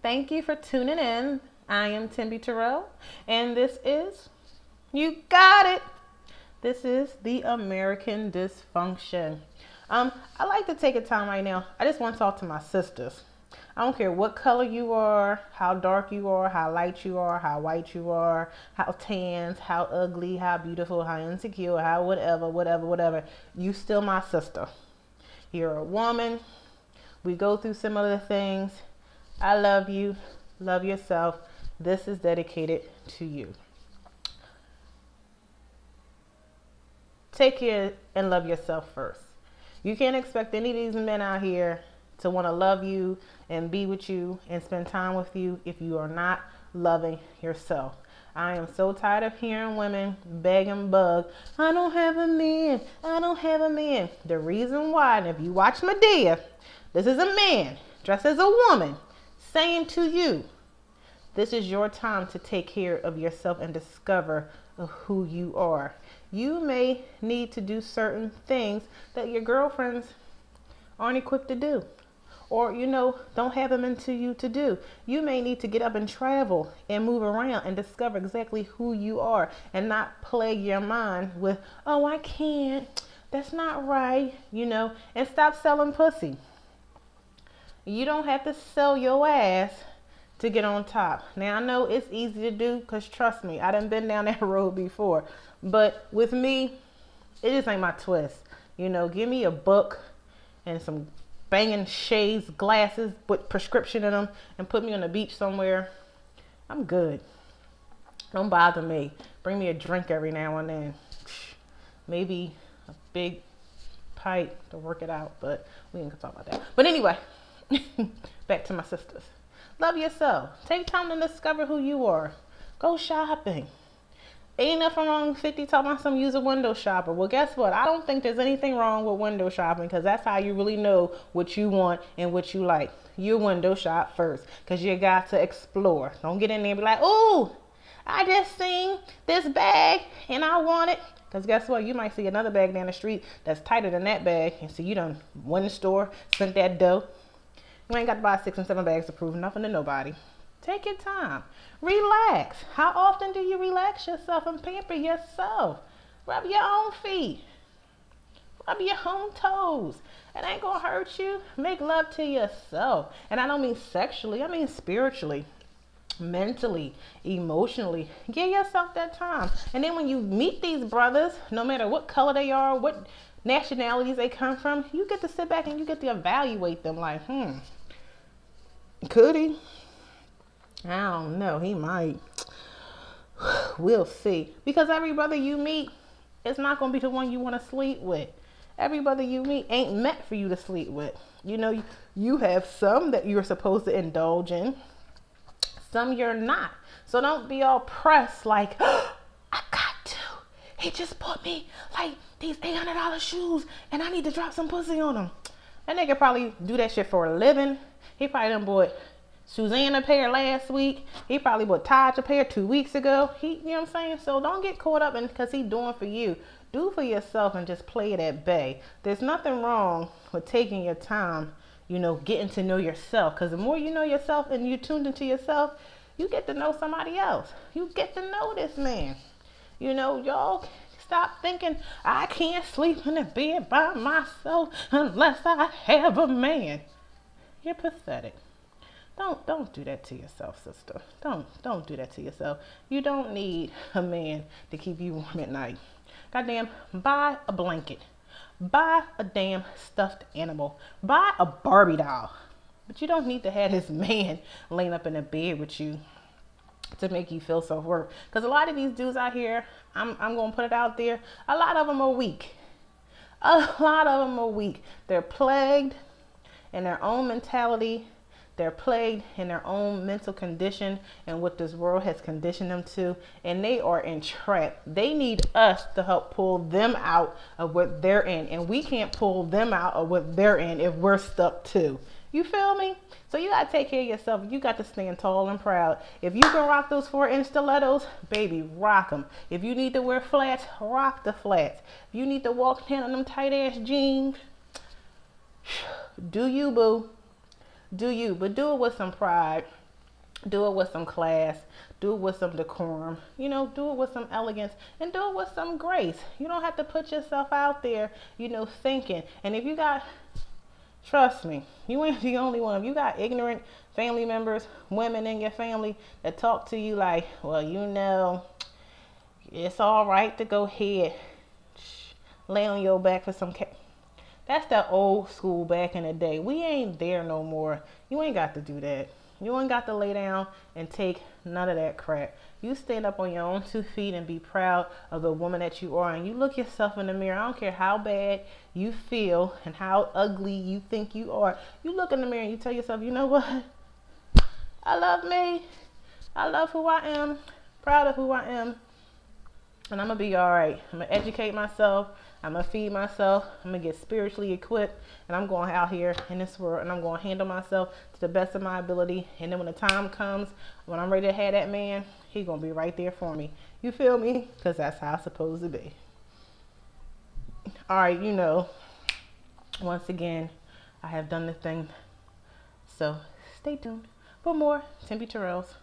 Thank you for tuning in. I am TIMBI TERRELL, and this is, you got it, this is the American Dysfunction. I like to take a time right now. I just want to talk to my sisters. I don't care what color you are, how dark you are, how light you are, how white you are, how tanned, how ugly, how beautiful, how insecure, how whatever. You still my sister. You're a woman. We go through similar things. I love you. Love yourself. This is dedicated to you. Take care and love yourself first. You can't expect any of these men out here to want to love you and be with you and spend time with you if you are not loving yourself. I am so tired of hearing women beg and bug, I don't have a man, I don't have a man. The reason why, and if you watch Medea, this is a man dressed as a woman saying to you, this is your time to take care of yourself and discover who you are. You may need to do certain things that your girlfriends aren't equipped to do, or don't have them into you to do. You may need to get up and travel and move around and discover exactly who you are, and not plague your mind with, oh, I can't, that's not right, and stop selling pussy. You don't have to sell your ass to get on top. Now I know it's easy to do, because trust me, I done been down that road before, but with me, it just ain't my twist. Give me a book and some banging shades, glasses with prescription in them, and put me on the beach somewhere. I'm good. Don't bother me. Bring me a drink every now and then. Maybe a big pipe to work it out, but we ain't gonna talk about that. But anyway, back to my sisters. Love yourself. Take time to discover who you are. Go shopping. Ain't nothing wrong with 50 talking about some use a window shopper. Well, guess what? I don't think there's anything wrong with window shopping, because that's how you really know what you want and what you like. You window shop first, because you got to explore. Don't get in there and be like, ooh, I just seen this bag and I want it. Because guess what? You might see another bag down the street that's tighter than that bag, and so you done went in the store, spent that dough. You ain't got to buy 6 and 7 bags to prove nothing to nobody. Take your time. Relax. How often do you relax yourself and pamper yourself? Rub your own feet. Rub your own toes. It ain't going to hurt you. Make love to yourself. And I don't mean sexually. I mean spiritually, mentally, emotionally. Give yourself that time. And then when you meet these brothers, no matter what color they are, what nationalities they come from, you get to sit back and you get to evaluate them like, could he? I don't know. He might. We'll see. Because every brother you meet is not going to be the one you want to sleep with. Every brother you meet ain't meant for you to sleep with. You have some that you're supposed to indulge in. Some you're not. So don't be all pressed like, oh, I got to. He just bought me like these $800 shoes and I need to drop some pussy on him. That nigga probably do that shit for a living. He probably done bought Suzanne a pair last week. He probably bought Taj a pair 2 weeks ago. You know what I'm saying? So don't get caught up in because he doing for you. Do for yourself and just play it at bay. There's nothing wrong with taking your time, getting to know yourself. Because the more you know yourself and you tuned into yourself, you get to know somebody else. You get to know this man. Y'all stop thinking, I can't sleep in the bed by myself unless I have a man. You're pathetic. Don't do that to yourself, sister. Don't do that to yourself. You don't need a man to keep you warm at night. Goddamn, buy a blanket. Buy a damn stuffed animal. Buy a Barbie doll. But you don't need to have this man laying up in a bed with you to make you feel self-worth. Because a lot of these dudes out here, I'm going to put it out there, a lot of them are weak. A lot of them are weak. They're plagued in their own mentality. They're plagued in their own mental condition and what this world has conditioned them to. And they are entrapped. They need us to help pull them out of what they're in. And we can't pull them out of what they're in if we're stuck too. You feel me? So you got to take care of yourself. You got to stand tall and proud. If you can rock those 4-inch stilettos, baby, rock them. If you need to wear flats, rock the flats. If you need to walk down in them tight ass jeans, do you, boo. Do you, but do it with some pride. Do it with some class, do it with some decorum, you know, do it with some elegance, and do it with some grace. You don't have to put yourself out there, you know, thinking. And if you got, trust me, you ain't the only one. If you got ignorant family members, women in your family that talk to you like, well, you know, it's all right to go ahead, lay on your back for some that's that old school back in the day. We ain't there no more. You ain't got to do that. You ain't got to lay down and take none of that crap. You stand up on your own 2 feet and be proud of the woman that you are. And you look yourself in the mirror. I don't care how bad you feel and how ugly you think you are. You look in the mirror and you tell yourself, you know what? I love me. I love who I am. Proud of who I am. And I'm going to be all right. I'm going to educate myself. I'm going to feed myself. I'm going to get spiritually equipped. And I'm going out here in this world and I'm going to handle myself to the best of my ability. And then when the time comes, when I'm ready to have that man, he's going to be right there for me. You feel me? Because that's how it's supposed to be. All right, you know, once again, I have done the thing. So stay tuned for more TIMBI TERRELLs.